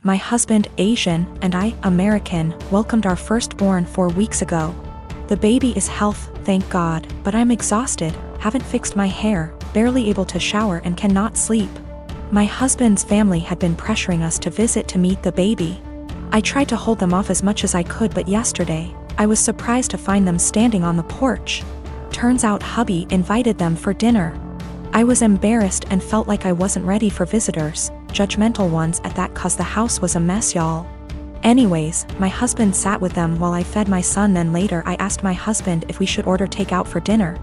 My husband, Asian, and I, American, welcomed our firstborn 4 weeks ago. The baby is healthy, thank God, but I'm exhausted, haven't fixed my hair, barely able to shower and cannot sleep. My husband's family had been pressuring us to visit to meet the baby. I tried to hold them off as much as I could, but yesterday, I was surprised to find them standing on the porch. Turns out hubby invited them for dinner. I was embarrassed and felt like I wasn't ready for visitors, judgmental ones at that, cause the house was a mess, y'all. Anyways, my husband sat with them while I fed my son, then later I asked my husband if we should order takeout for dinner.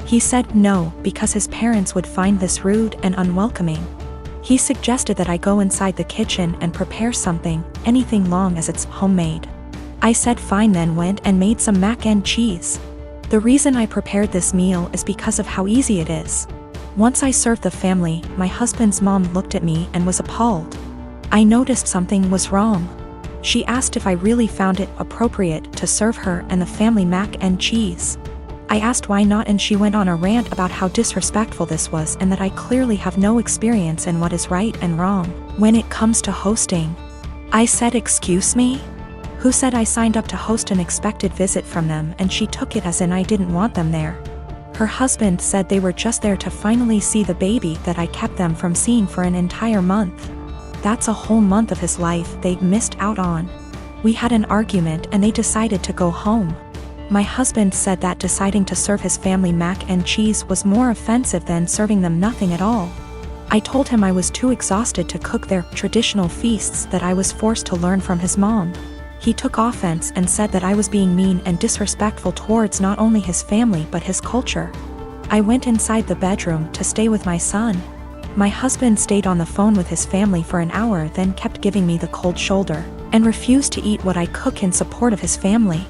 He said no, because his parents would find this rude and unwelcoming. He suggested that I go inside the kitchen and prepare something, anything long as it's homemade. I said fine, then went and made some mac and cheese. The reason I prepared this meal is because of how easy it is. Once I served the family, my husband's mom looked at me and was appalled. I noticed something was wrong. She asked if I really found it appropriate to serve her and the family mac and cheese. I asked why not, and she went on a rant about how disrespectful this was and that I clearly have no experience in what is right and wrong when it comes to hosting. I said, excuse me? Who said I signed up to host an expected visit from them? And she took it as in I didn't want them there. Her husband said they were just there to finally see the baby that I kept them from seeing for an entire month. That's a whole month of his life they missed out on. We had an argument and they decided to go home. My husband said that deciding to serve his family mac and cheese was more offensive than serving them nothing at all. I told him I was too exhausted to cook their traditional feasts that I was forced to learn from his mom. He took offense and said that I was being mean and disrespectful towards not only his family but his culture. I went inside the bedroom to stay with my son. My husband stayed on the phone with his family for an hour, then kept giving me the cold shoulder, and refused to eat what I cook in support of his family.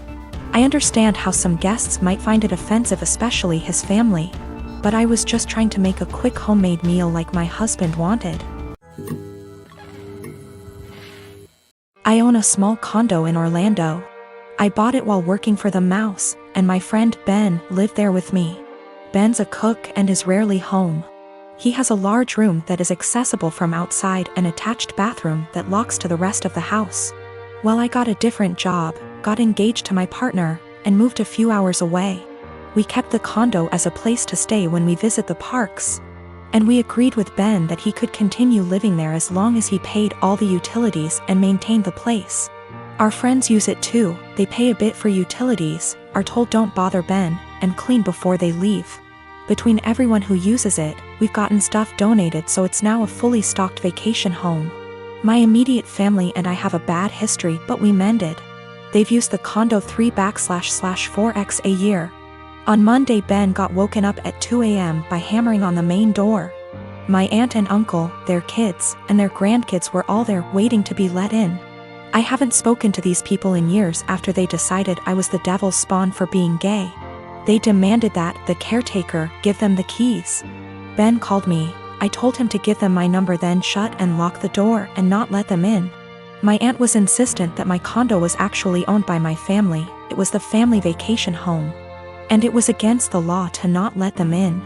I understand how some guests might find it offensive, especially his family, but I was just trying to make a quick homemade meal like my husband wanted. I own a small condo in Orlando. I bought it while working for the Mouse, and my friend Ben lived there with me. Ben's a cook and is rarely home. He has a large room that is accessible from outside and attached bathroom that locks to the rest of the house. Well, I got a different job, got engaged to my partner, and moved a few hours away. We kept the condo as a place to stay when we visit the parks. And we agreed with Ben that he could continue living there as long as he paid all the utilities and maintained the place. Our friends use it too, they pay a bit for utilities, are told don't bother Ben, and clean before they leave. Between everyone who uses it, we've gotten stuff donated, so it's now a fully stocked vacation home. My immediate family and I have a bad history, but we mended. They've used the condo 3/4x a year. On Monday, Ben got woken up at 2 a.m. by hammering on the main door. My aunt and uncle, their kids, and their grandkids were all there waiting to be let in. I haven't spoken to these people in years after they decided I was the devil's spawn for being gay. They demanded that the caretaker give them the keys. Ben called me. I told him to give them my number, then shut and lock the door and not let them in. My aunt was insistent that my condo was actually owned by my family. It was the family vacation home. And it was against the law to not let them in.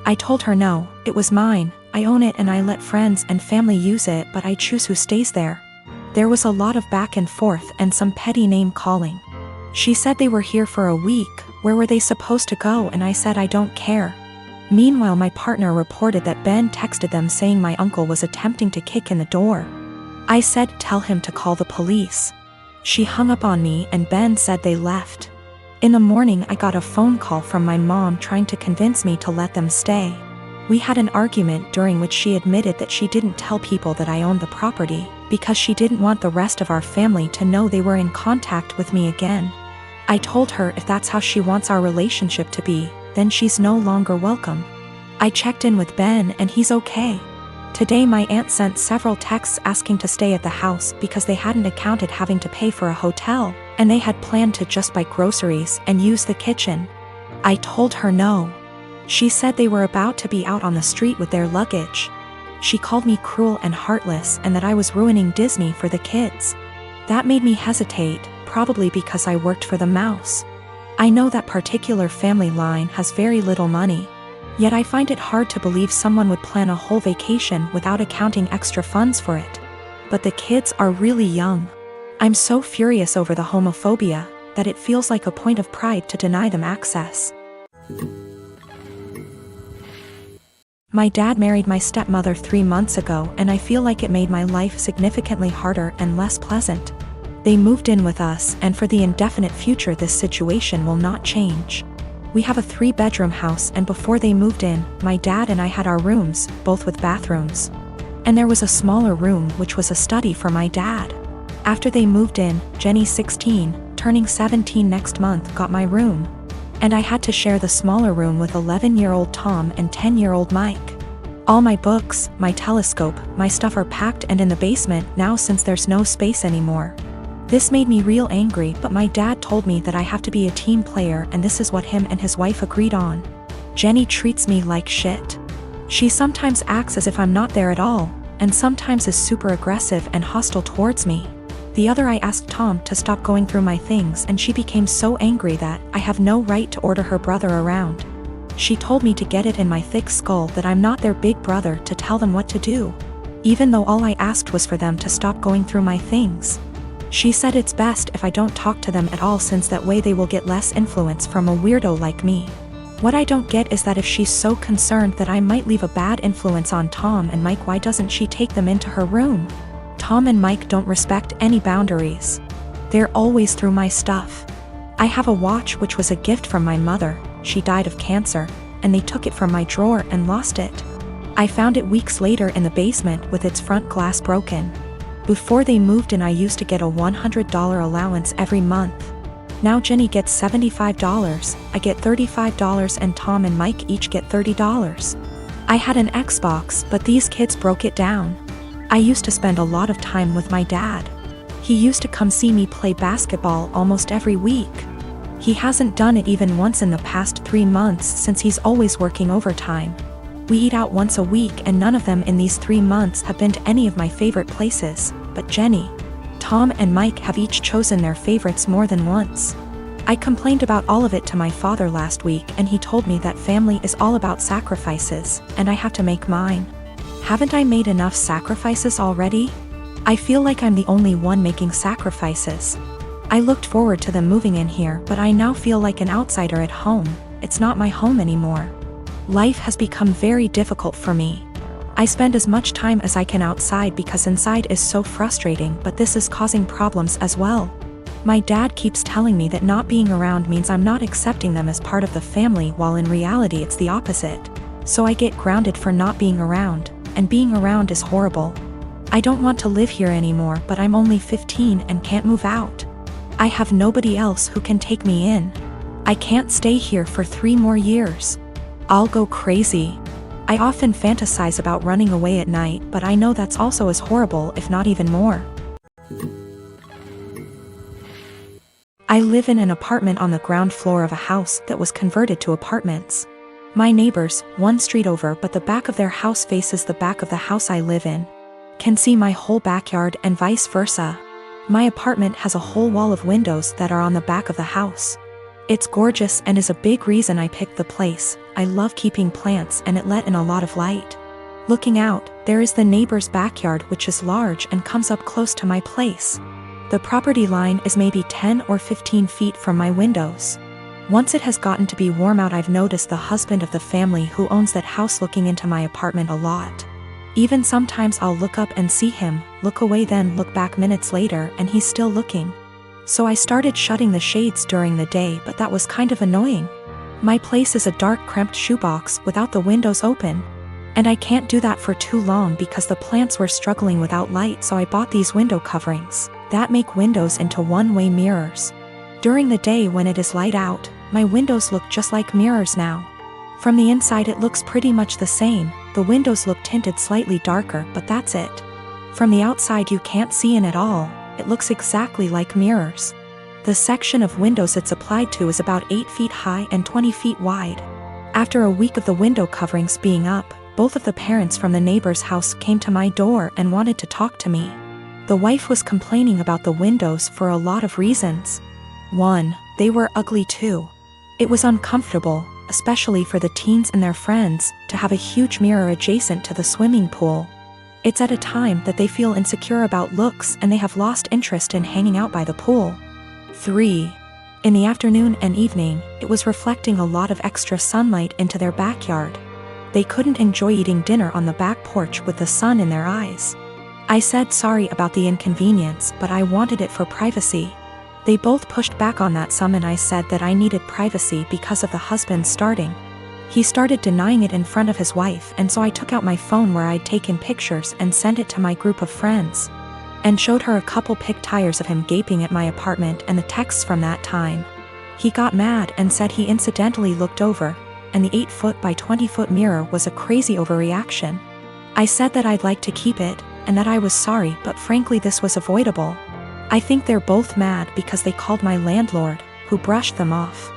I told her no, it was mine, I own it and I let friends and family use it, but I choose who stays there. There was a lot of back and forth and some petty name calling. She said they were here for a week, where were they supposed to go, and I said I don't care. Meanwhile, my partner reported that Ben texted them saying my uncle was attempting to kick in the door. I said tell him to call the police. She hung up on me and Ben said they left. In the morning, I got a phone call from my mom trying to convince me to let them stay. We had an argument during which she admitted that she didn't tell people that I owned the property, because she didn't want the rest of our family to know they were in contact with me again. I told her if that's how she wants our relationship to be, then she's no longer welcome. I checked in with Ben and he's okay. Today my aunt sent several texts asking to stay at the house because they hadn't accounted having to pay for a hotel, and they had planned to just buy groceries and use the kitchen. I told her no. She said they were about to be out on the street with their luggage. She called me cruel and heartless and that I was ruining Disney for the kids. That made me hesitate, probably because I worked for the Mouse. I know that particular family line has very little money. Yet I find it hard to believe someone would plan a whole vacation without accounting extra funds for it. But the kids are really young. I'm so furious over the homophobia that it feels like a point of pride to deny them access. My dad married my stepmother 3 months ago, and I feel like it made my life significantly harder and less pleasant. They moved in with us, and for the indefinite future this situation will not change. We have a 3-bedroom house, and before they moved in, my dad and I had our rooms, both with bathrooms. And there was a smaller room which was a study for my dad. After they moved in, Jenny, 16, turning 17 next month, got my room. And I had to share the smaller room with 11-year-old Tom and 10-year-old Mike. All my books, my telescope, my stuff are packed and in the basement now since there's no space anymore. This made me real angry, but my dad told me that I have to be a team player, and this is what him and his wife agreed on. Jenny treats me like shit. She sometimes acts as if I'm not there at all, and sometimes is super aggressive and hostile towards me. The other I asked Tom to stop going through my things, and she became so angry that I have no right to order her brother around. She told me to get it in my thick skull that I'm not their big brother to tell them what to do, even though all I asked was for them to stop going through my things. She said it's best if I don't talk to them at all, since that way they will get less influence from a weirdo like me. What I don't get is that if she's so concerned that I might leave a bad influence on Tom and Mike, why doesn't she take them into her room? Tom and Mike don't respect any boundaries. They're always through my stuff. I have a watch which was a gift from my mother. She died of cancer, and they took it from my drawer and lost it. I found it weeks later in the basement with its front glass broken. Before they moved in, I used to get a $100 allowance every month. Now Jenny gets $75, I get $35, and Tom and Mike each get $30. I had an Xbox, but these kids broke it down. I used to spend a lot of time with my dad. He used to come see me play basketball almost every week. He hasn't done it even once in the past 3 months since he's always working overtime. We eat out once a week, and none of them in these 3 months have been to any of my favorite places, but Jenny, Tom and Mike have each chosen their favorites more than once. I complained about all of it to my father last week, and he told me that family is all about sacrifices, and I have to make mine. Haven't I made enough sacrifices already? I feel like I'm the only one making sacrifices. I looked forward to them moving in here, but I now feel like an outsider at home. It's not my home anymore. Life has become very difficult for me. I spend as much time as I can outside because inside is so frustrating, but this is causing problems as well. My dad keeps telling me that not being around means I'm not accepting them as part of the family, while in reality it's the opposite. So I get grounded for not being around, and being around is horrible. I don't want to live here anymore, but I'm only 15 and can't move out. I have nobody else who can take me in. I can't stay here for 3 more years. I'll go crazy. I often fantasize about running away at night, but I know that's also as horrible, if not even more. I live in an apartment on the ground floor of a house that was converted to apartments. My neighbors, 1 street over but the back of their house faces the back of the house I live in, can see my whole backyard and vice versa. My apartment has a whole wall of windows that are on the back of the house. It's gorgeous and is a big reason I picked the place. I love keeping plants and it let in a lot of light. Looking out, there is the neighbor's backyard, which is large and comes up close to my place. The property line is maybe 10 or 15 feet from my windows. Once it has gotten to be warm out, I've noticed the husband of the family who owns that house looking into my apartment a lot. Even sometimes I'll look up and see him, look away, then look back minutes later and he's still looking. So I started shutting the shades during the day, but that was kind of annoying. My place is a dark, cramped shoebox without the windows open. And I can't do that for too long because the plants were struggling without light, so I bought these window coverings that make windows into one-way mirrors. During the day when it is light out, my windows look just like mirrors now. From the inside it looks pretty much the same. The windows look tinted slightly darker, but that's it. From the outside you can't see in at all. It looks exactly like mirrors. The section of windows it's applied to is about 8 feet high and 20 feet wide. After a week of the window coverings being up, both of the parents from the neighbor's house came to my door and wanted to talk to me. The wife was complaining about the windows for a lot of reasons. 1, they were ugly too. It was uncomfortable, especially for the teens and their friends, to have a huge mirror adjacent to the swimming pool. It's at a time that they feel insecure about looks and they have lost interest in hanging out by the pool. 3. In the afternoon and evening, it was reflecting a lot of extra sunlight into their backyard. They couldn't enjoy eating dinner on the back porch with the sun in their eyes. I said sorry about the inconvenience, but I wanted it for privacy. They both pushed back on that some, and I said that I needed privacy because of the husband starting. He started denying it in front of his wife, and so I took out my phone where I'd taken pictures and sent it to my group of friends. And showed her a couple pic tires of him gaping at my apartment and the texts from that time. He got mad and said he incidentally looked over, and the 8-foot by 20-foot mirror was a crazy overreaction. I said that I'd like to keep it, and that I was sorry, but frankly this was avoidable. I think they're both mad because they called my landlord, who brushed them off.